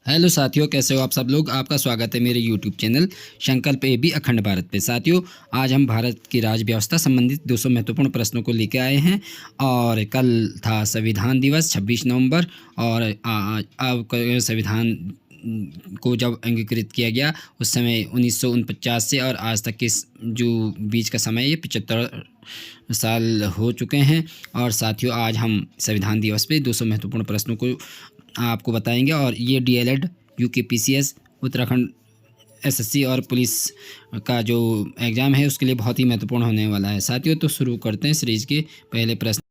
Hello साथियों, कैसे हो आप सब लोग। आपका स्वागत है मेरे यूट्यूब चैनल संकल्प AB अखंड भारत पे। साथियों, आज हम भारत की राज्य व्यवस्था संबंधित 200 महत्वपूर्ण प्रश्नों को लेकर आए हैं। और कल था संविधान दिवस 26 नवंबर। और अब संविधान को जब अंगीकृत किया गया उस समय 1949 से और आज तक के जो बीच का समय ये 75 साल हो चुके हैं। और साथियों, आज हम संविधान दिवस पे 200 महत्वपूर्ण प्रश्नों को आपको बताएंगे। और ये DLED, UKPCS, उत्तराखंड SSC और पुलिस का जो एग्ज़ाम है उसके लिए बहुत ही महत्वपूर्ण होने वाला है। साथियों, तो शुरू करते हैं सीरीज के पहले प्रश्न।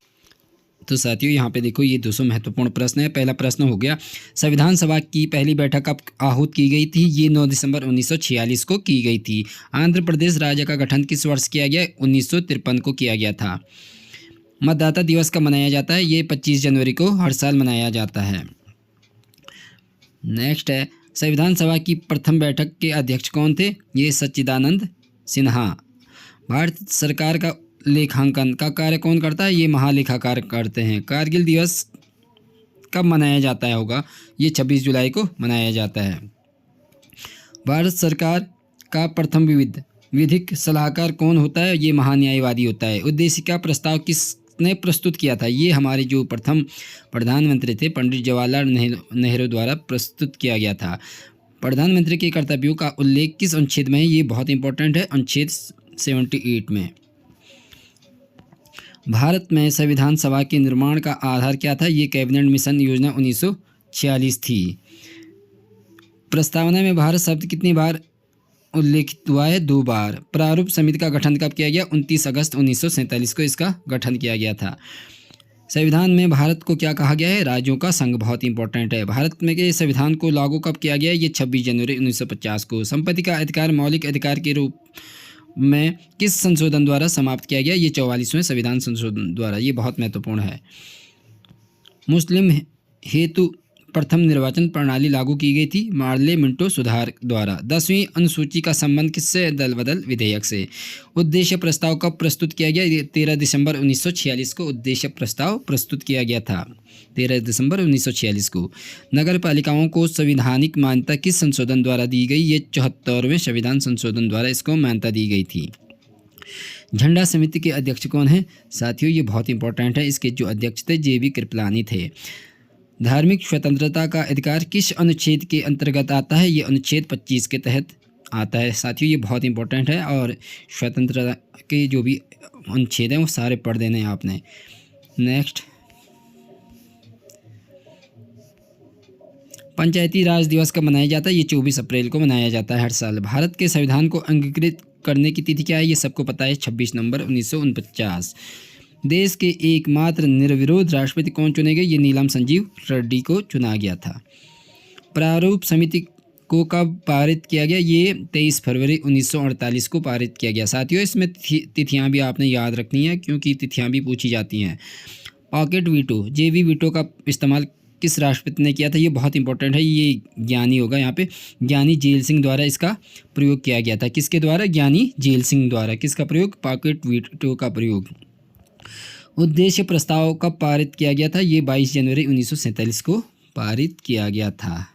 तो साथियों, यहाँ पे देखो, ये 200 महत्वपूर्ण प्रश्न है। पहला प्रश्न हो गया, संविधान सभा की पहली बैठक कब आहूत की गई थी। ये 9 दिसंबर 1946 को की गई थी। आंध्र प्रदेश राज्य का गठन किस वर्ष किया गया। 1953 को किया गया था। मतदाता दिवस कब मनाया जाता है। ये 25 जनवरी को हर साल मनाया जाता है। नेक्स्ट है, संविधान सभा की प्रथम बैठक के अध्यक्ष कौन थे। ये सच्चिदानंद सिन्हा। भारत सरकार का लेखांकन का कार्य कौन करता है। ये महालेखाकार करते हैं। कारगिल दिवस कब मनाया जाता है होगा। ये 26 जुलाई को मनाया जाता है। भारत सरकार का प्रथम विधिक सलाहकार कौन होता है। ये महान्यायवादी होता है। उद्देशिका प्रस्ताव किसने प्रस्तुत किया था। ये हमारे जो प्रथम प्रधानमंत्री थे पंडित जवाहरलाल नेहरू द्वारा प्रस्तुत किया गया था। प्रधानमंत्री के कर्तव्यों का उल्लेख किस अनुच्छेद में है। ये बहुत इंपॉर्टेंट है, अनुच्छेद 78 में। भारत में संविधान सभा के निर्माण का आधार क्या था। ये कैबिनेट मिशन योजना 1946 थी। प्रस्तावना में भारत शब्द कितनी बार उल्लेखित हुआ है। 2 बार। प्रारूप समिति का गठन कब किया गया। 29 अगस्त 1947 को इसका गठन किया गया था। संविधान में भारत को क्या कहा गया है। राज्यों का संघ। बहुत इंपॉर्टेंट है। भारत में के संविधान को लागू कब किया गया है। ये 26 जनवरी 1950 को। संपत्ति का अधिकार मौलिक अधिकार के रूप में किस संशोधन द्वारा समाप्त किया गया। ये 44वें संविधान संशोधन द्वारा। ये बहुत महत्वपूर्ण है। मुस्लिम हेतु प्रथम निर्वाचन प्रणाली लागू की गई थी मार्ले मिंटो सुधार द्वारा। 10वीं अनुसूची का संबंध किससे। दल बदल विधेयक से। उद्देश्य प्रस्ताव कब प्रस्तुत किया गया। 13 दिसंबर 1946 को उद्देश्य प्रस्ताव प्रस्तुत किया गया था। 13 दिसंबर 1946 को। नगर पालिकाओं को संविधानिक मान्यता किस संशोधन द्वारा दी गई। ये 74वें संविधान संशोधन द्वारा इसको मान्यता दी गई थी। झंडा समिति के अध्यक्ष कौन है। साथियों, ये बहुत इंपॉर्टेंट है। इसके जो अध्यक्ष थे JV कृपलानी थे। धार्मिक स्वतंत्रता का अधिकार किस अनुच्छेद के अंतर्गत आता है। ये अनुच्छेद 25 के तहत आता है। साथियों, ये बहुत इंपॉर्टेंट है। और स्वतंत्रता के जो भी अनुच्छेद हैं वो सारे पढ़ देने हैं आपने। नेक्स्ट, पंचायती राज दिवस कब मनाया जाता है। ये 24 अप्रैल को मनाया जाता है हर साल। भारत के संविधान को अंगीकृत करने की तिथि क्या है। ये सबको पता है, 26 नवंबर 1949। देश के एकमात्र निर्विरोध राष्ट्रपति कौन चुने गए। ये नीलम संजीव रेड्डी को चुना गया था। प्रारूप समिति को कब पारित किया गया। ये 23 फरवरी 1948 को पारित किया गया। साथियों, इसमें तिथियां भी आपने याद रखनी है क्योंकि तिथियां भी पूछी जाती हैं। पॉकेट वीटो, JV वीटो का इस्तेमाल किस राष्ट्रपति ने किया था। ये बहुत इंपॉर्टेंट है। ये ज्ञानी होगा यहाँ पे। ज्ञानी जेल सिंह द्वारा इसका प्रयोग किया गया था। किसके द्वारा। ज्ञानी जेल सिंह द्वारा। किसका प्रयोग। पॉकेट वीटो का प्रयोग। उद्देश्य प्रस्ताव कब पारित किया गया था। ये 22 जनवरी 1947 को पारित किया गया था।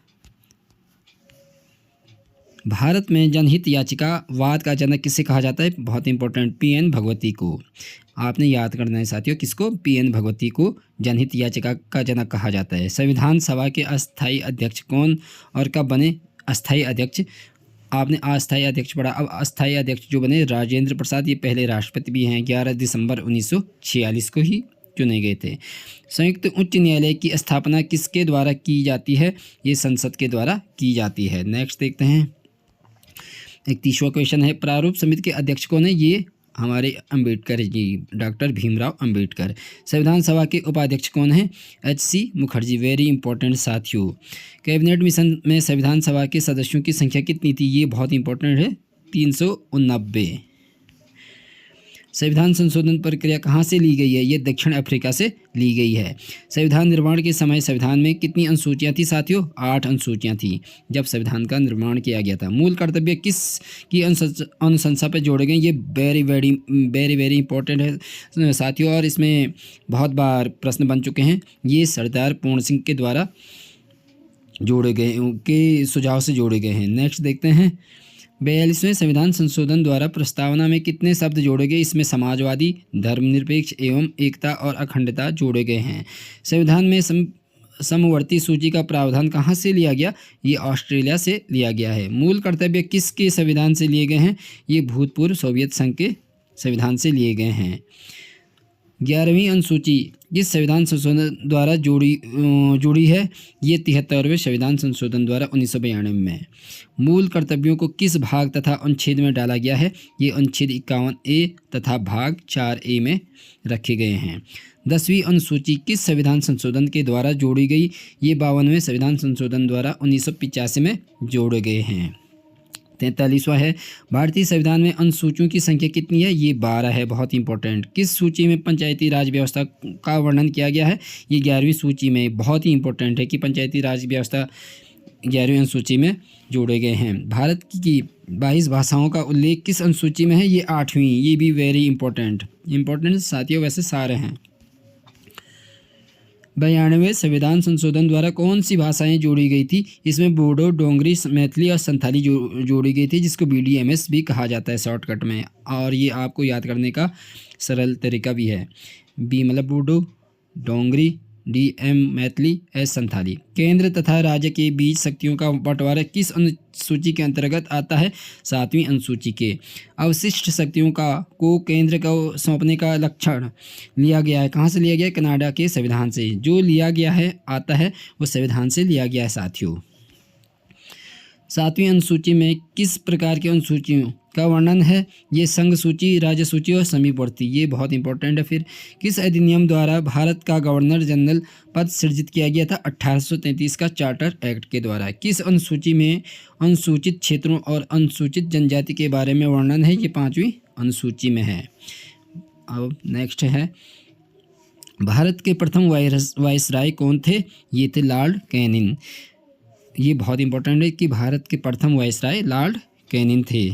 भारत में जनहित याचिका वाद का जनक किसे कहा जाता है। बहुत इंपॉर्टेंट, PN भगवती को। आपने याद करना है साथियों, किसको। PN भगवती को जनहित याचिका का जनक कहा जाता है। संविधान सभा के अस्थायी अध्यक्ष कौन और कब बने। अस्थायी अध्यक्ष, आपने अस्थायी अध्यक्ष पढ़ा। अब अस्थायी अध्यक्ष जो बने राजेंद्र प्रसाद, ये पहले राष्ट्रपति भी हैं। 11 दिसंबर 1946 को ही चुने गए थे। संयुक्त उच्च न्यायालय की स्थापना किसके द्वारा की जाती है। ये संसद के द्वारा की जाती है। नेक्स्ट देखते हैं, 31वां क्वेश्चन है, प्रारूप समिति के अध्यक्ष कौन है। ये हमारे अंबेडकर जी, डॉक्टर भीमराव अंबेडकर। संविधान सभा के उपाध्यक्ष कौन है। HC मुखर्जी। वेरी इंपॉर्टेंट साथियों। कैबिनेट मिशन में संविधान सभा के सदस्यों की संख्या कितनी थी। ये बहुत इंपॉर्टेंट है, 389। संविधान संशोधन प्रक्रिया कहाँ से ली गई है। ये दक्षिण अफ्रीका से ली गई है। संविधान निर्माण के समय संविधान में कितनी अनुसूचियाँ थी साथियों। 8 अनुसूचियाँ थी जब संविधान का निर्माण किया गया था। मूल कर्तव्य किस की अनुशंसा पर जोड़े गए। ये वेरी इंपॉर्टेंट है साथियों, और इसमें बहुत बार प्रश्न बन चुके हैं। ये सरदार पूर्ण सिंह के द्वारा जोड़े गए के सुझाव से जोड़े गए हैं। नेक्स्ट देखते हैं 42वें संविधान संशोधन द्वारा प्रस्तावना में कितने शब्द जोड़े गए? इसमें समाजवादी, धर्मनिरपेक्ष एवं एकता और अखंडता जोड़े गए हैं। संविधान में समवर्ती सूची का प्रावधान कहाँ से लिया गया? ये ऑस्ट्रेलिया से लिया गया है। मूल कर्तव्य किसके संविधान से लिए गए हैं? ये भूतपूर्व सोवियत संघ के संविधान से लिए गए हैं। 11वीं अनुसूची किस संविधान संशोधन द्वारा जुड़ी है? ये 73वें संविधान संशोधन द्वारा 1992 में। मूल कर्तव्यों को किस भाग तथा अनुच्छेद में डाला गया है? ये अनुच्छेद 51A तथा भाग 4A में रखे गए हैं। 10वीं अनुसूची किस संविधान संशोधन के द्वारा जोड़ी गई? ये 52वें संविधान संशोधन द्वारा 1985 में जोड़े गए हैं। 43वां है भारतीय संविधान में अनुसूचियों की संख्या कितनी है? ये 12 है, बहुत इंपॉर्टेंट। किस सूची में पंचायती राज व्यवस्था का वर्णन किया गया है? ये 11वीं सूची में। बहुत ही इंपॉर्टेंट है कि पंचायती राज व्यवस्था 11वीं अनुसूची में जोड़े गए हैं। भारत की 22 भाषाओं का उल्लेख किस अनुसूची में है? ये 8वीं। ये भी वेरी इंपॉर्टेंट साथियों, वैसे सारे हैं। 92वें संविधान संशोधन द्वारा कौन सी भाषाएं जोड़ी गई थी? इसमें बोडो, डोंगरी, मैथिली और संथाली जोड़ी गई थी, जिसको BDMS भी कहा जाता है शॉर्टकट में। और ये आपको याद करने का सरल तरीका भी है। बी मतलब बोडो, डोंगरी, DM मैथिली, S संथाली। केंद्र तथा राज्य के बीच शक्तियों का बंटवारा किस अनुसूची के अंतर्गत आता है? 7वीं अनुसूची के। अवशिष्ट शक्तियों को केंद्र को सौंपने का लक्षण लिया गया है। कहाँ से लिया गया है? कनाडा के संविधान से। जो लिया गया है आता है वो संविधान से लिया गया है साथियों। 7वीं अनुसूची में किस प्रकार की अनुसूचियों का वर्णन है? ये संघ सूची, राज्य सूची और समीपवर्ती। ये बहुत इंपॉर्टेंट है। फिर किस अधिनियम द्वारा भारत का गवर्नर जनरल पद सृजित किया गया था? 1833 का चार्टर एक्ट के द्वारा। किस अनुसूची में अनुसूचित क्षेत्रों और अनुसूचित जनजाति के बारे में वर्णन है? ये 5वीं अनुसूची में है। अब नेक्स्ट है भारत के प्रथम वायसराय कौन थे? ये थे लॉर्ड कैनिंग। ये बहुत इंपॉर्टेंट है कि भारत के प्रथम वायसराय लॉर्ड कैनिंग थे।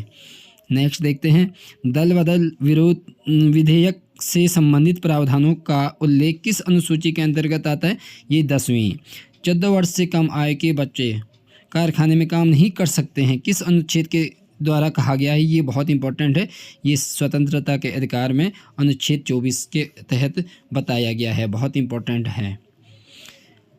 नेक्स्ट देखते हैं दल बदल विरोध विधेयक से संबंधित प्रावधानों का उल्लेख किस अनुसूची के अंतर्गत आता है? ये 10वीं। 14 वर्ष से कम आयु के बच्चे कारखाने में काम नहीं कर सकते हैं, किस अनुच्छेद के द्वारा कहा गया है? ये बहुत इंपॉर्टेंट है। ये स्वतंत्रता के अधिकार में अनुच्छेद 24 के तहत बताया गया है, बहुत इंपॉर्टेंट है।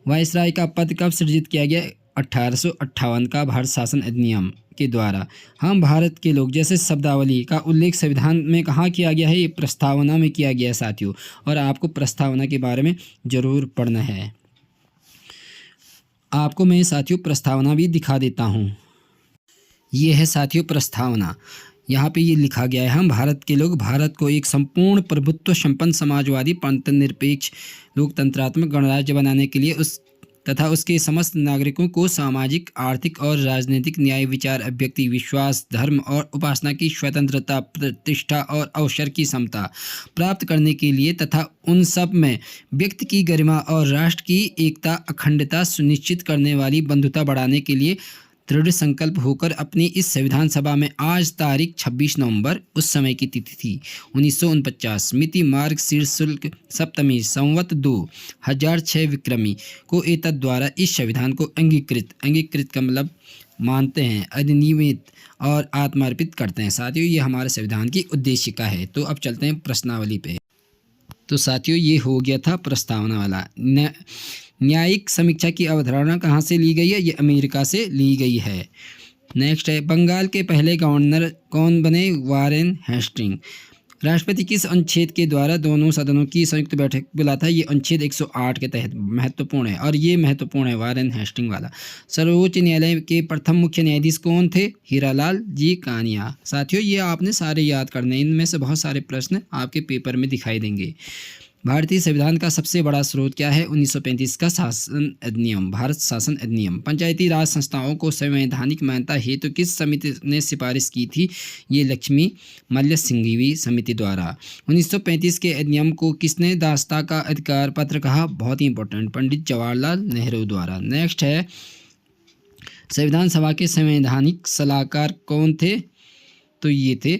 वायसराय का पद कब सृजित किया गया? 1858 का भारत शासन अधिनियम के द्वारा। हम भारत के लोग जैसे शब्दावली का उल्लेख संविधान में कहाँ किया गया है? ये प्रस्तावना में किया गया है साथियों, और आपको प्रस्तावना के बारे में ज़रूर पढ़ना है। आपको मैं साथियों प्रस्तावना भी दिखा देता हूँ। ये है साथियों प्रस्तावना। यहाँ पे ये लिखा गया है हम भारत के लोग भारत को एक संपूर्ण प्रभुत्व संपन्न समाजवादी परतंत्र निरपेक्ष लोकतंत्रात्मक गणराज्य बनाने के लिए तथा उसके समस्त नागरिकों को सामाजिक, आर्थिक और राजनीतिक न्याय, विचार, अभिव्यक्ति, विश्वास, धर्म और उपासना की स्वतंत्रता, प्रतिष्ठा और अवसर की समता प्राप्त करने के लिए तथा उन सब में व्यक्ति की गरिमा और राष्ट्र की एकता, अखंडता सुनिश्चित करने वाली बंधुता बढ़ाने के लिए दृढ़ संकल्प होकर अपनी इस संविधान सभा में आज तारीख 26 नवंबर, उस समय की तिथि थी 1949, मिति मार्ग शीर्षुल्क सप्तमी संवत 2006 विक्रमी को एतद द्वारा इस संविधान को अंगीकृत का मतलब मानते हैं, अधिनियमित और आत्मार्पित करते हैं। साथियों ये हमारे संविधान की उद्देशिका है। तो अब चलते हैं प्रश्नावली पे। तो साथियों ये हो गया था प्रस्तावना वाला। न्यायिक समीक्षा की अवधारणा कहाँ से ली गई है? ये अमेरिका से ली गई है। नेक्स्ट है बंगाल के पहले गवर्नर कौन बने? Warren Hasting. राष्ट्रपति किस अनुच्छेद के द्वारा दोनों सदनों की संयुक्त बैठक बुलाता है? ये अनुच्छेद 108 के तहत महत्वपूर्ण है, और ये महत्वपूर्ण है वारेन हेस्टिंग वाला। सर्वोच्च न्यायालय के प्रथम मुख्य न्यायाधीश कौन थे? हीरालाल जी कानिया। साथियों ये आपने सारे याद करने, इनमें से बहुत सारे प्रश्न आपके पेपर में दिखाई देंगे। भारतीय संविधान का सबसे बड़ा स्रोत क्या है? 1935 का शासन अधिनियम, भारत शासन अधिनियम। पंचायती राज संस्थाओं को संवैधानिक मान्यता हेतु किस समिति ने सिफारिश की थी? ये लक्ष्मी मल्ल सिंघवी समिति द्वारा। 1935 के अधिनियम को किसने दासता का अधिकार पत्र कहा? बहुत ही इंपॉर्टेंट, पंडित जवाहरलाल नेहरू द्वारा। नेक्स्ट है संविधान सभा के संवैधानिक सलाहकार कौन थे? तो ये थे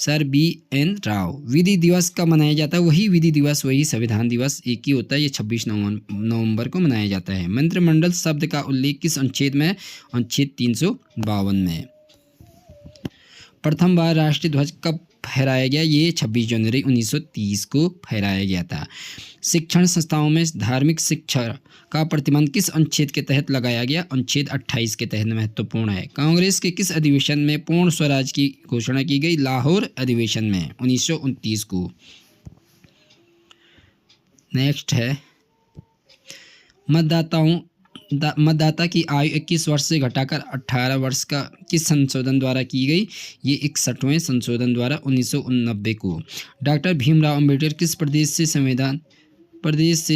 सर BN राव। विधि दिवस कब मनाया जाता है? वही विधि दिवस, वही संविधान दिवस एक ही होता है, ये 26 नवंबर को मनाया जाता है। मंत्रिमंडल शब्द का उल्लेख किस अनुच्छेद में? अनुच्छेद 352 में। प्रथम बार राष्ट्रीय ध्वज कब फहराया गया? ये 26 जनवरी 1930 को फहराया गया था। शिक्षण संस्थाओं में धार्मिक शिक्षा का प्रतिबंध किस अनुच्छेद के तहत लगाया गया? अनुच्छेद 28 के तहत महत्वपूर्ण है। कांग्रेस के किस अधिवेशन में पूर्ण स्वराज की घोषणा की गई? लाहौर अधिवेशन में 1929 को। नेक्स्ट है मतदाता की आयु 21 वर्ष से घटाकर 18 वर्ष का किस संशोधन द्वारा की गई? ये 61वें संशोधन द्वारा 1989 को। डॉक्टर भीमराव अंबेडकर किस प्रदेश से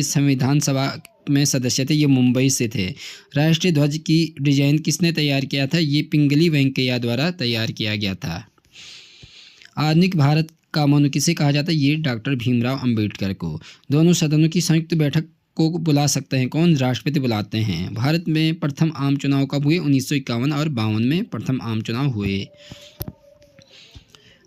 संविधान सभा में सदस्य थे? ये मुंबई से थे। राष्ट्रीय ध्वज की डिजाइन किसने तैयार किया था? ये पिंगली वेंकैया द्वारा तैयार किया गया था। आधुनिक भारत का मनु किसे कहा जाता है? ये डॉक्टर भीमराव अंबेडकर को। दोनों सदनों की संयुक्त बैठक को बुला सकते हैं कौन? राष्ट्रपति बुलाते हैं। भारत में प्रथम आम चुनाव कब हुए? 1951 और 52 में प्रथम आम चुनाव हुए।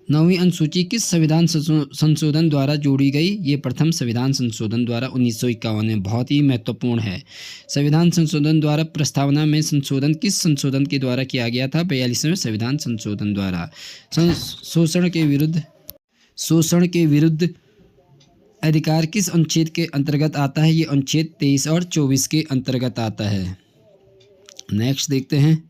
9वीं अनुसूची किस संविधान संशोधन द्वारा जोड़ी गई? ये प्रथम संविधान संशोधन द्वारा 1951 में। बहुत ही महत्वपूर्ण है। संविधान संशोधन द्वारा प्रस्तावना में संशोधन किस संशोधन के द्वारा किया गया था? 42वें संविधान संशोधन द्वारा। शोषण के विरुद्ध अधिकार किस अनुच्छेद के अंतर्गत आता है? ये अनुच्छेद 23 और 24 के अंतर्गत आता है। नेक्स्ट देखते हैं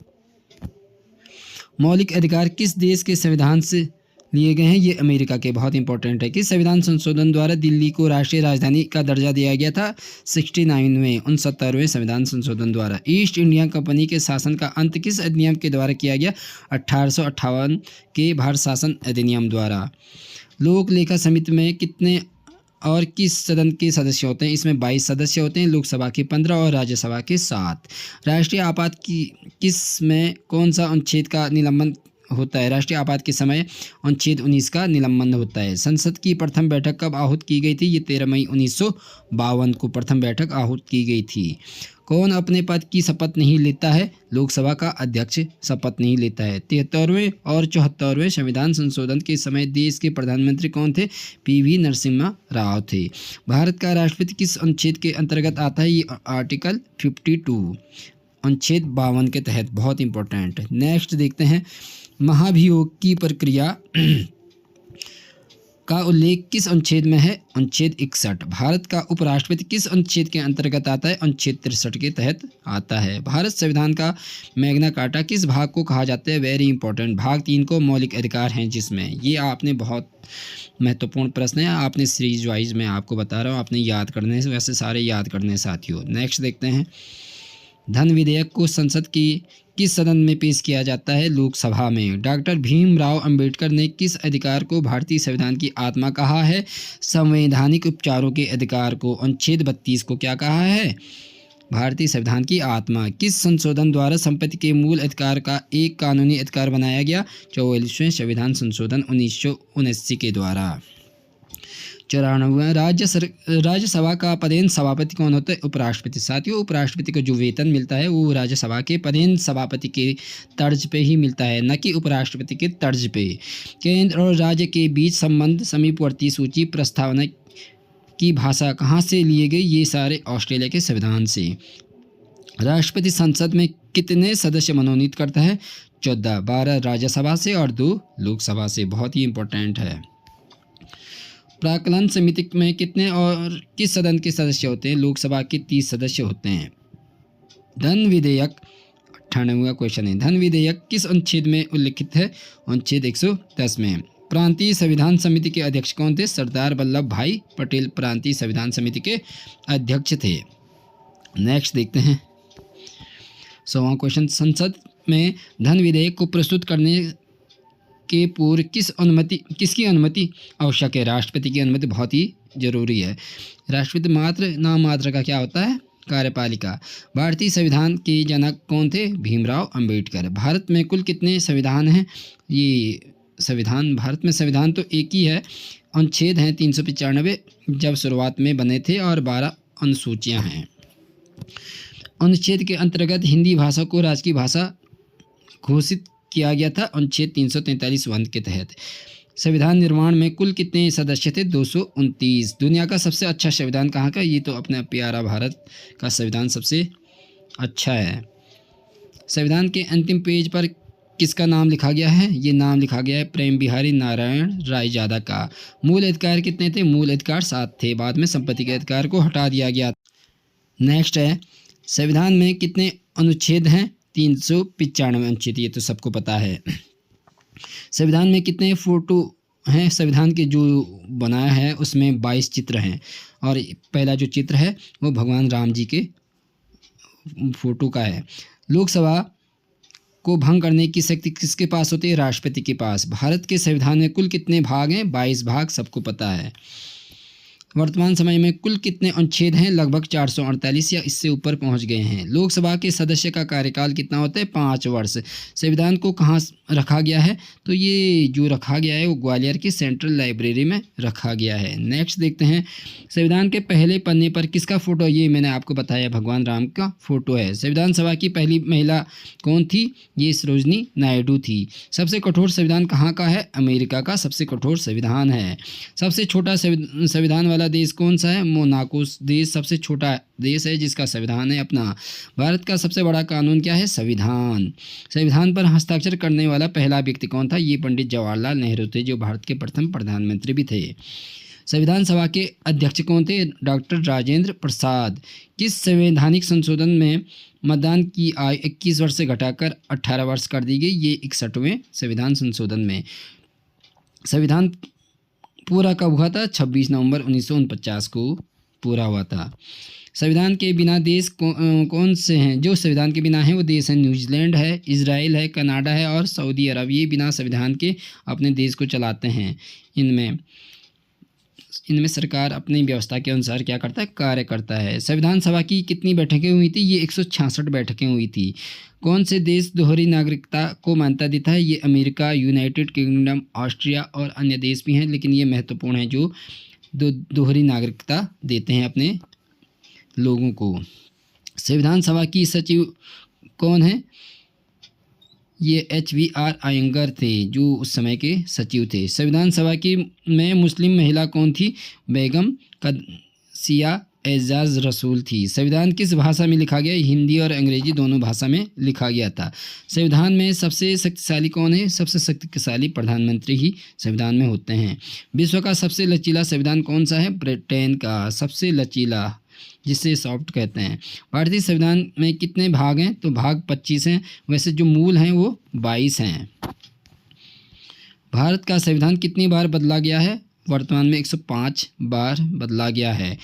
मौलिक अधिकार किस देश के संविधान से लिए गए हैं? ये अमेरिका के। बहुत इंपॉर्टेंट है। किस संविधान संशोधन द्वारा दिल्ली को राष्ट्रीय राजधानी का दर्जा दिया गया था? 69वें संविधान संशोधन द्वारा। ईस्ट इंडिया कंपनी के शासन का अंत किस अधिनियम के द्वारा किया गया? 1858 के भारत शासन अधिनियम द्वारा। लोक लेखा समिति में कितने और किस सदन के सदस्य होते हैं? इसमें 22 सदस्य होते हैं। लोकसभा के 15 और राज्यसभा के 7। राष्ट्रीय आपात की किस में कौन सा अनुच्छेद का निलंबन होता है? राष्ट्रीय आपात के समय अनुच्छेद 19 का निलंबन होता है। संसद की प्रथम बैठक कब आहूत की गई थी? ये 13 मई 1952 को प्रथम बैठक आहूत की गई थी। कौन अपने पद की शपथ नहीं लेता है? लोकसभा का अध्यक्ष शपथ नहीं लेता है। 73वें और 74वें संविधान संशोधन के समय देश के प्रधानमंत्री कौन थे? PV नरसिम्हा राव थे। भारत का राष्ट्रपति किस अनुच्छेद के अंतर्गत आता है? ये आर्टिकल 52 अनुच्छेद 52 के तहत। बहुत इंपॉर्टेंट। नेक्स्ट देखते हैं महाभियोग की प्रक्रिया का उल्लेख किस अनुच्छेद में है? अनुच्छेद 61। भारत का उपराष्ट्रपति किस अनुच्छेद के अंतर्गत आता है? अनुच्छेद 63 के तहत आता है। भारत संविधान का मैग्ना कार्टा किस भाग को कहा जाता है? Very important. भाग 3 को मौलिक अधिकार हैं जिसमें। ये आपने बहुत महत्वपूर्ण प्रश्न है। आपने सीरीज वाइज में आपको बता रहा हूँ, आपने याद करने से, वैसे सारे याद करने साथियों। नेक्स्ट देखते हैं धन विधेयक को संसद की किस सदन में पेश किया जाता है? लोकसभा में। डॉक्टर भीमराव अंबेडकर ने किस अधिकार को भारतीय संविधान की आत्मा कहा है? संवैधानिक उपचारों के अधिकार को। अनुच्छेद 32 को क्या कहा है? भारतीय संविधान की आत्मा। किस संशोधन द्वारा संपत्ति के मूल अधिकार का एक कानूनी अधिकार बनाया गया? 44वें संविधान संशोधन 1979 के द्वारा। 94वां राज्यसभा का पदेन सभापति कौन होता है? उपराष्ट्रपति। साथियों उपराष्ट्रपति को जो वेतन मिलता है वो राज्यसभा के पदेन सभापति के तर्ज पे ही मिलता है, न कि उपराष्ट्रपति के तर्ज पे। केंद्र और राज्य के बीच संबंध समीपवर्ती सूची प्रस्तावना की भाषा कहाँ से लिए गई? ये सारे ऑस्ट्रेलिया के संविधान से। राष्ट्रपति संसद में कितने सदस्य मनोनीत करता है? 14। 12 राज्यसभा से और 2 लोकसभा से। बहुत ही इंपॉर्टेंट है। प्राक्कलन समिति में कितने और किस सदन के सदस्य होते हैं? लोकसभा के 30 सदस्य होते हैं। धन विधेयक 98वां क्वेश्चन है। धन विधेयक किस अनुच्छेद में उल्लिखित है? अनुच्छेद 110 में। प्रांतीय संविधान समिति के अध्यक्ष कौन थे? सरदार वल्लभ भाई पटेल प्रांतीय संविधान समिति के अध्यक्ष थे। नेक्स्ट देखते हैं 100वां क्वेश्चन। संसद में धन विधेयक को प्रस्तुत करने के पूर्व किसकी अनुमति आवश्यक है? राष्ट्रपति की अनुमति बहुत ही जरूरी है। राष्ट्रपति मात्र नाम मात्र का क्या होता है? कार्यपालिका। भारतीय संविधान के जनक कौन थे? भीमराव अंबेडकर। भारत में कुल कितने संविधान हैं? ये भारत में संविधान तो एक ही है। अनुच्छेद हैं 395 जब शुरुआत में बने थे और 12 अनुसूचियां हैं। अनुच्छेद के अंतर्गत हिंदी भाषा को राजकीय भाषा घोषित किया गया था अनुच्छेद 343 वन के तहत। संविधान निर्माण में कुल कितने सदस्य थे? 229। दुनिया का सबसे अच्छा संविधान कहाँ का? ये तो अपना प्यारा भारत का संविधान सबसे अच्छा है। संविधान के अंतिम पेज पर किसका नाम लिखा गया है? ये नाम लिखा गया है प्रेम बिहारी नारायण रायजादा का। मूल अधिकार कितने थे? मूल अधिकार 7 थे। बाद में संपत्ति के अधिकार को हटा दिया गया। नेक्स्ट है, संविधान में कितने अनुच्छेद हैं? 395 अनुच्छेद, ये तो सबको पता है। संविधान में कितने फोटो हैं? संविधान के जो बनाया है उसमें 22 चित्र हैं, और पहला जो चित्र है वो भगवान राम जी के फोटो का है। लोकसभा को भंग करने की शक्ति किसके पास होती है? राष्ट्रपति के पास। भारत के संविधान में कुल कितने भाग हैं? 22 भाग, सबको पता है। वर्तमान समय में कुल कितने अनुच्छेद हैं? लगभग 448 या इससे ऊपर पहुंच गए हैं। लोकसभा के सदस्य का कार्यकाल कितना होता है? 5 वर्ष। संविधान को कहाँ रखा गया है? तो ये जो रखा गया है वो ग्वालियर की सेंट्रल लाइब्रेरी में रखा गया है। नेक्स्ट देखते हैं, संविधान के पहले पन्ने पर किसका फोटो? ये मैंने आपको बताया, भगवान राम का फोटो है। संविधान सभा की पहली महिला कौन थी? ये सरोजनी नायडू थी। सबसे कठोर संविधान कहाँ का है? अमेरिका का सबसे कठोर संविधान है। सबसे छोटा संविधान वाला देश कौन सा है? मोनाको देश सबसे छोटा देश है जिसका संविधान है अपना। भारत का सबसे बड़ा कानून क्या है? संविधान। संविधान पर हस्ताक्षर करने वाला पहला व्यक्ति कौन था? ये पंडित जवाहरलाल नेहरू थे, जो भारत के प्रथम प्रधानमंत्री भी थे। संविधान सभा के अध्यक्ष कौन थे? डॉक्टर राजेंद्र प्रसाद। किस संवैधानिक संशोधन में मतदान की आयु 21 वर्ष से घटाकर 18 वर्ष कर दी गई? ये 61वें संविधान संशोधन में। संविधान पूरा कब हुआ था? 26 नवंबर 1949 को पूरा हुआ था। संविधान के बिना देश कौन से हैं? जो संविधान के बिना हैं वो देश हैं न्यूजीलैंड है, इजराइल है, कनाडा है और सऊदी अरब। ये बिना संविधान के अपने देश को चलाते हैं। इनमें सरकार अपनी व्यवस्था के अनुसार क्या करता है? कार्य करता है। संविधान सभा की कितनी बैठकें हुई थी? ये 166 बैठकें हुई थी। कौन से देश दोहरी नागरिकता को मान्यता देता है? ये अमेरिका, यूनाइटेड किंगडम, ऑस्ट्रिया और अन्य देश भी हैं, लेकिन ये महत्वपूर्ण है जो दोहरी नागरिकता देते हैं अपने लोगों को। संविधान सभा की सचिव कौन है? ये HVR अयंगर थे, जो उस समय के सचिव थे। संविधान सभा की में मुस्लिम महिला कौन थी? बेगम कदसिया एजाज रसूल थी। संविधान किस भाषा में लिखा गया? हिंदी और अंग्रेजी दोनों भाषा में लिखा गया था। संविधान में सबसे शक्तिशाली कौन है? सबसे शक्तिशाली प्रधानमंत्री ही संविधान में होते हैं। विश्व का सबसे लचीला संविधान कौन सा है? ब्रिटेन का सबसे लचीला, जिसे सॉफ्ट कहते हैं। भारतीय संविधान में कितने भाग हैं? तो भाग 25 हैं, वैसे जो मूल हैं वो 22 हैं। भारत का संविधान कितनी बार बदला गया है? वर्तमान में 105 बार बदला गया है।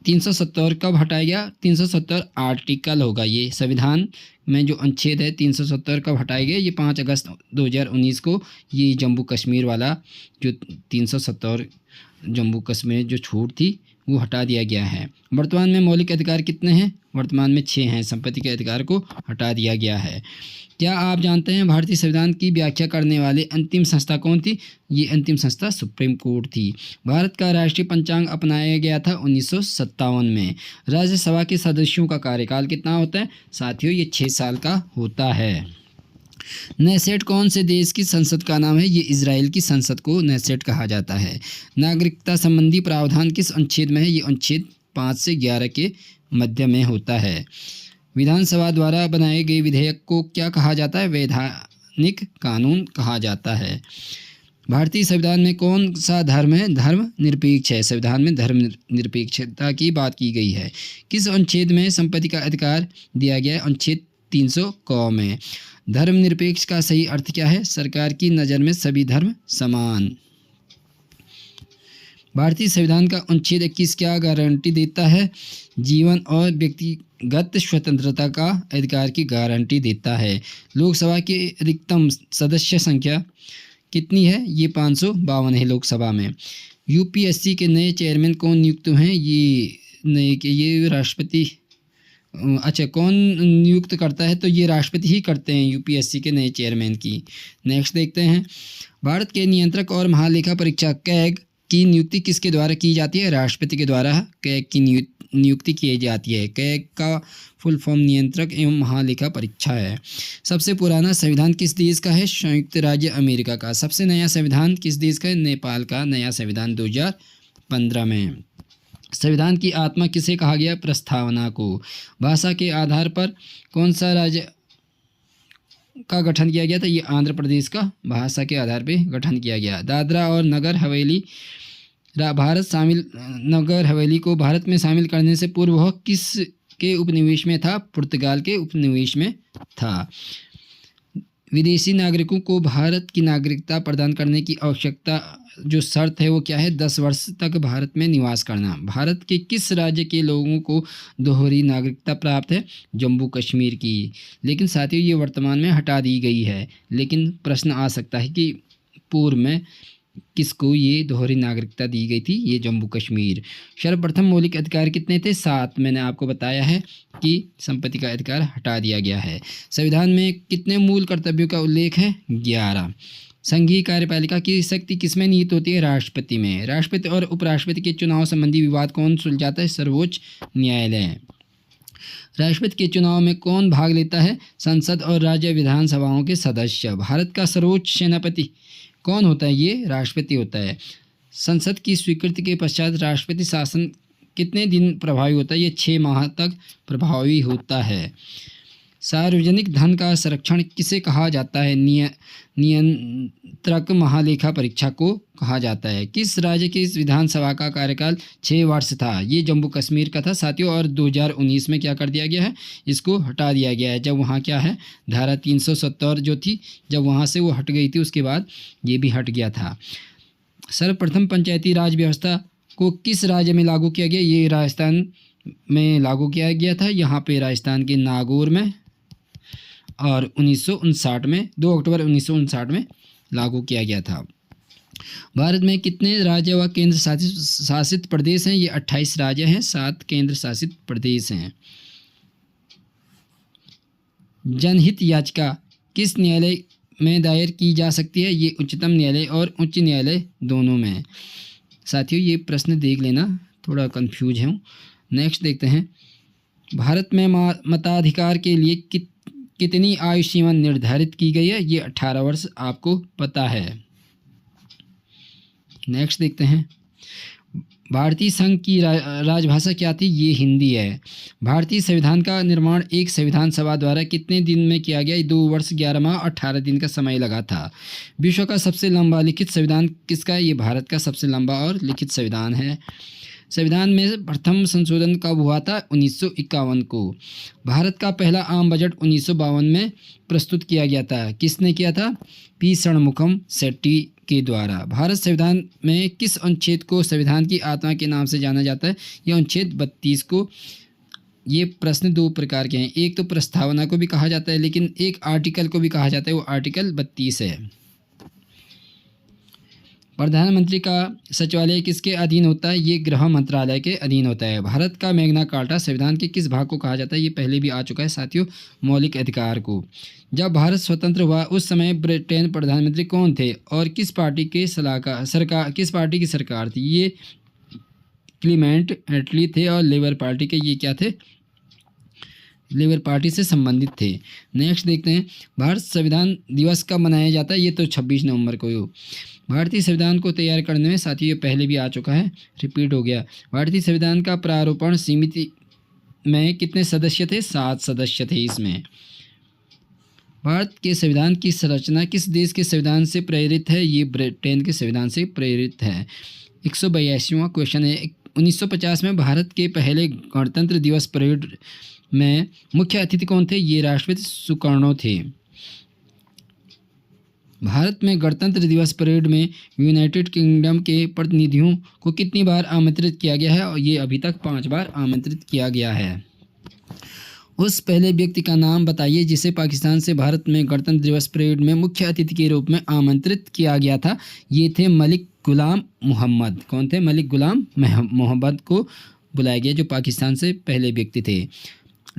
370 कब हटाया गया? 370 आर्टिकल होगा ये। संविधान में जो अनुच्छेद है 370 कब हटाया गया? ये 5 अगस्त 2019 को। ये जम्मू कश्मीर वाला जो 370 जम्मू कश्मीर जो छूट थी वो हटा दिया गया है। वर्तमान में मौलिक अधिकार कितने हैं? वर्तमान में 6 हैं। संपत्ति के अधिकार को हटा दिया गया है। क्या आप जानते हैं भारतीय संविधान की व्याख्या करने वाले अंतिम संस्था कौन थी? ये अंतिम संस्था सुप्रीम कोर्ट थी। भारत का राष्ट्रीय पंचांग अपनाया गया था 1957 में। राज्यसभा के सदस्यों का कार्यकाल कितना होता है? साथियों, ये 6 साल का होता है। नेसेट कौन से देश की संसद का नाम है? ये इजराइल की संसद को नेसेट कहा जाता है। नागरिकता संबंधी प्रावधान किस अनुच्छेद में है? ये अनुच्छेद 5 से 11 के मध्य में होता है। विधानसभा द्वारा बनाए गए विधेयक को क्या कहा जाता है? वैधानिक कानून कहा जाता है। भारतीय संविधान में कौन सा धर्म है? धर्म निरपेक्ष है। संविधान में धर्म निरपेक्षता की बात की गई है। किस अनुच्छेद में संपत्ति का अधिकार दिया गया है? अनुच्छेद 300 क में। धर्मनिरपेक्ष का सही अर्थ क्या है? सरकार की नज़र में सभी धर्म समान। भारतीय संविधान का अनुच्छेद 21 क्या गारंटी देता है? जीवन और व्यक्तिगत स्वतंत्रता का अधिकार की गारंटी देता है। लोकसभा की अधिकतम सदस्य संख्या कितनी है? ये 552 है लोकसभा में। UPSC के नए चेयरमैन कौन नियुक्त हैं? ये राष्ट्रपति, अच्छा, कौन नियुक्त करता है? तो ये राष्ट्रपति ही करते हैं UPSC के नए चेयरमैन की। नेक्स्ट देखते हैं, भारत के नियंत्रक और महालेखा परीक्षक कैग की नियुक्ति किसके द्वारा की जाती है? राष्ट्रपति के द्वारा कैग की नियुक्ति की जाती है। कैग का फुल फॉर्म नियंत्रक एवं महालेखा परीक्षा है। सबसे पुराना संविधान किस देश का है? संयुक्त राज्य अमेरिका का। सबसे नया संविधान किस देश का है? नेपाल का नया संविधान 2015 में। संविधान की आत्मा किसे कहा गया? प्रस्तावना को। भाषा के आधार पर कौन सा राज्य का गठन किया गया था? ये आंध्र प्रदेश का भाषा के आधार पर गठन किया गया। दादरा और नगर हवेली नगर हवेली को भारत में शामिल करने से पूर्व वह किस के उपनिवेश में था? पुर्तगाल के उपनिवेश में था। विदेशी नागरिकों को भारत की नागरिकता प्रदान करने की आवश्यकता जो शर्त है वो क्या है? 10 वर्ष तक भारत में निवास करना। भारत के किस राज्य के लोगों को दोहरी नागरिकता प्राप्त है? जम्मू कश्मीर की। लेकिन साथियों ये वर्तमान में हटा दी गई है। लेकिन प्रश्न आ सकता है कि पूर्व में किसको ये दोहरी नागरिकता दी गई थी? ये जम्मू कश्मीर। सर्वप्रथम मौलिक अधिकार कितने थे? 7। मैंने आपको बताया है कि संपत्ति का अधिकार हटा दिया गया है। संविधान में कितने मूल कर्तव्यों का उल्लेख है? 11। संघीय कार्यपालिका की शक्ति किसमें निहित होती है? राष्ट्रपति में। राष्ट्रपति और उपराष्ट्रपति के चुनाव संबंधी विवाद कौन सुलझाता है? सर्वोच्च न्यायालय। राष्ट्रपति के चुनाव में कौन भाग लेता है? संसद और राज्य विधानसभाओं के सदस्य। भारत का सर्वोच्च सेनापति कौन होता है? ये राष्ट्रपति होता है। संसद की स्वीकृति के पश्चात राष्ट्रपति शासन कितने दिन प्रभावी होता है? ये 6 माह तक प्रभावी होता है। सार्वजनिक धन का संरक्षण किसे कहा जाता है? नियंत्रक महालेखा परीक्षा को कहा जाता है। किस राज्य की इस विधानसभा का कार्यकाल 6 वर्ष था? ये जम्मू कश्मीर का था साथियों। और 2019 में क्या कर दिया गया है? इसको हटा दिया गया है। जब वहाँ क्या है, धारा 370 जो थी, जब वहाँ से वो हट गई थी उसके बाद ये भी हट गया था। सर्वप्रथम पंचायती राज व्यवस्था को किस राज्य में लागू किया गया? ये राजस्थान में लागू किया गया था। यहाँ पे राजस्थान के नागौर में, और 1959 में 2 अक्टूबर 1959 में लागू किया गया था। भारत में कितने राज्य व केंद्र शासित प्रदेश हैं? ये 28 राज्य हैं, 7 केंद्र शासित प्रदेश हैं। जनहित याचिका किस न्यायालय में दायर की जा सकती है? ये उच्चतम न्यायालय और उच्च न्यायालय दोनों में। साथियों ये प्रश्न देख लेना, थोड़ा कंफ्यूज हूँ। नेक्स्ट देखते हैं। भारत में मताधिकार के लिए कितनी आयु सीमा निर्धारित की गई है? ये 18 वर्ष आपको पता है। नेक्स्ट देखते हैं। भारतीय संघ की राजभाषा क्या थी? ये हिंदी है। भारतीय संविधान का निर्माण एक संविधान सभा द्वारा कितने दिन में किया गया? 2 वर्ष 11 माह 18 दिन का समय लगा था। विश्व का सबसे लंबा लिखित संविधान किसका है? ये भारत का सबसे लंबा और लिखित संविधान है। संविधान में प्रथम संशोधन कब हुआ था? 1951 को। भारत का पहला आम बजट 1952 में प्रस्तुत किया गया था। किसने किया था? पी षणमुखम शेट्टी के द्वारा। भारत संविधान में किस अनुच्छेद को संविधान की आत्मा के नाम से जाना जाता है? यह अनुच्छेद 32 को। ये प्रश्न 2 प्रकार के हैं। एक तो प्रस्तावना को भी कहा जाता है, लेकिन एक आर्टिकल को भी कहा जाता है, वो आर्टिकल 32 है। प्रधानमंत्री का सचिवालय किसके अधीन होता है? ये गृह मंत्रालय के अधीन होता है। भारत का मैग्ना कार्टा संविधान के किस भाग को कहा जाता है? ये पहले भी आ चुका है साथियों, मौलिक अधिकार को। जब भारत स्वतंत्र हुआ उस समय ब्रिटेन प्रधानमंत्री कौन थे और किस पार्टी के किस पार्टी की सरकार थी? ये क्लीमेंट एटली थे और लेबर पार्टी के ये क्या थे? लेबर पार्टी से संबंधित थे। नेक्स्ट देखते हैं। भारत संविधान दिवस कब मनाया जाता है? ये तो 26 नवंबर को हो। भारतीय संविधान को तैयार करने में साथियों ये पहले भी आ चुका है, रिपीट हो गया। भारतीय संविधान का प्रारूपण समिति में कितने सदस्य थे? 7 सदस्य थे इसमें। भारत के संविधान की संरचना किस देश के संविधान से प्रेरित है? ये ब्रिटेन के संविधान से प्रेरित है। 182वां क्वेश्चन है। 1950 में भारत के पहले गणतंत्र दिवस परेड में मुख्य अतिथि कौन थे? ये राष्ट्रपति सुकर्णो थे। भारत में गणतंत्र दिवस परेड में यूनाइटेड किंगडम के प्रतिनिधियों को कितनी बार आमंत्रित किया गया है? और ये अभी तक 5 बार आमंत्रित किया गया है। उस पहले व्यक्ति का नाम बताइए जिसे पाकिस्तान से भारत में गणतंत्र दिवस परेड में मुख्य अतिथि के रूप में आमंत्रित किया गया था। ये थे मलिक गुलाम मोहम्मद। कौन थे? मलिक गुलाम मोहम्मद को बुलाया गया, जो पाकिस्तान से पहले व्यक्ति थे।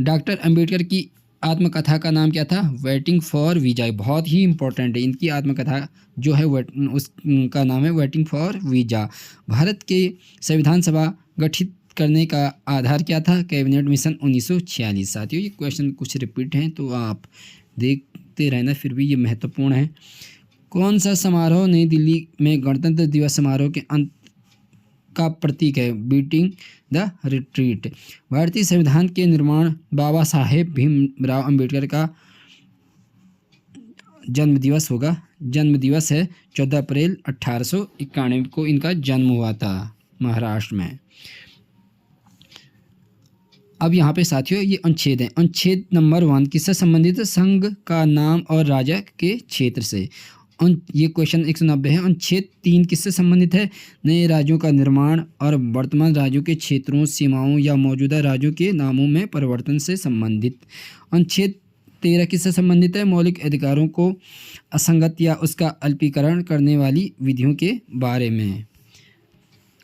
डॉक्टर अंबेडकर की आत्मकथा का नाम क्या था? Waiting for visa. बहुत ही इंपॉर्टेंट है इनकी आत्मकथा जो है, उसका नाम है वेटिंग फॉर वीज़ा। भारत के संविधान सभा गठित करने का आधार क्या था? Cabinet mission 1946। साथियों ये क्वेश्चन कुछ रिपीट हैं तो आप देखते रहना, फिर भी ये महत्वपूर्ण है। कौन सा समारोह नई दिल्ली में गणतंत्र दिवस समारोह के अंत का प्रतीक है? Beating the retreat. भारतीय संविधान के निर्माण बाबा साहेब भीमराव अंबेडकर का जन्म दिवस होगा। जन्म दिवस है 14 अप्रैल 1891 को इनका जन्म हुआ था महाराष्ट्र में। अब यहाँ पे साथियों ये अनुच्छेद हैं। अनुच्छेद नंबर 1 किससे संबंधित है? संघ का नाम और राजा के क्षेत्र से। ये क्वेश्चन 190 है। अनुच्छेद 3 किससे संबंधित है? नए राज्यों का निर्माण और वर्तमान राज्यों के क्षेत्रों, सीमाओं या मौजूदा राज्यों के नामों में परिवर्तन से संबंधित। अनुच्छेद 13 किससे संबंधित है? मौलिक अधिकारों को असंगत या उसका अल्पीकरण करने वाली विधियों के बारे में।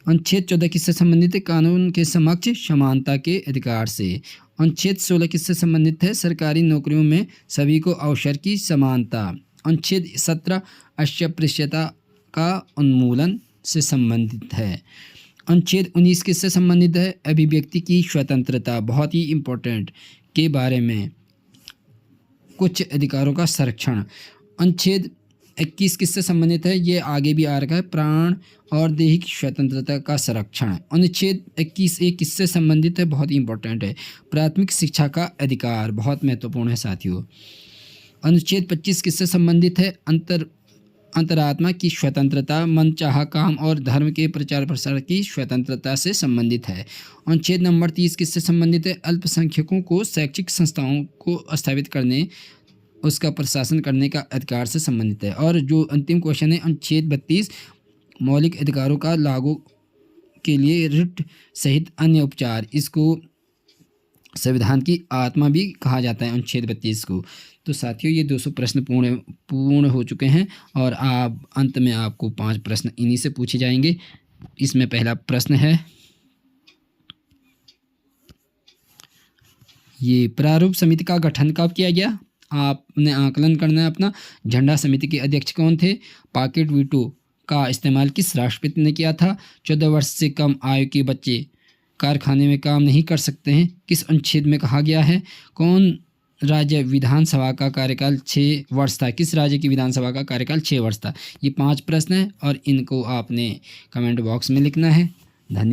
अनुच्छेद 14 किससे संबंधित है? कानून के समक्ष समानता के अधिकार से। अनुच्छेद 16 किससे संबंधित है? सरकारी नौकरियों में सभी को अवसर की समानता। अनुच्छेद 17 अस्पृश्यता का उन्मूलन से संबंधित है। अनुच्छेद 19 किससे संबंधित है? अभिव्यक्ति की स्वतंत्रता, बहुत ही इम्पोर्टेंट, के बारे में, कुछ अधिकारों का संरक्षण। अनुच्छेद 21 किससे संबंधित है? ये आगे भी आ रखा है, प्राण और दैहिक स्वतंत्रता का संरक्षण। अनुच्छेद 21A किससे संबंधित है? बहुत ही इंपॉर्टेंट है, प्राथमिक शिक्षा का अधिकार, बहुत महत्वपूर्ण है साथियों। अनुच्छेद 25 किससे संबंधित है? अंतरात्मा की स्वतंत्रता, मनचाहा काम और धर्म के प्रचार प्रसार की स्वतंत्रता से संबंधित है। अनुच्छेद नंबर 30 किससे संबंधित है? अल्पसंख्यकों को शैक्षिक संस्थाओं को स्थापित करने, उसका प्रशासन करने का अधिकार से संबंधित है। और जो अंतिम क्वेश्चन है अनुच्छेद 32 मौलिक अधिकारों का लागू के लिए रिट सहित अन्य उपचार, इसको संविधान की आत्मा भी कहा जाता है अनुच्छेद 32 को। तो साथियों ये 200 प्रश्न पूर्ण हो चुके हैं और आप अंत में आपको 5 प्रश्न इन्हीं से पूछे जाएंगे। इसमें पहला प्रश्न है, ये प्रारूप समिति का गठन कब किया गया? आपने आकलन करना है अपना। झंडा समिति के अध्यक्ष कौन थे? पॉकेट वीटो का इस्तेमाल किस राष्ट्रपति ने किया था? 14 वर्ष से कम आयु के बच्चे कारखाने में काम नहीं कर सकते हैं, किस अनुच्छेद में कहा गया है? कौन राज्य विधानसभा का कार्यकाल 6 वर्ष था? किस राज्य की विधानसभा का कार्यकाल 6 वर्ष था? ये 5 प्रश्न हैं और इनको आपने कमेंट बॉक्स में लिखना है। धन्यवाद।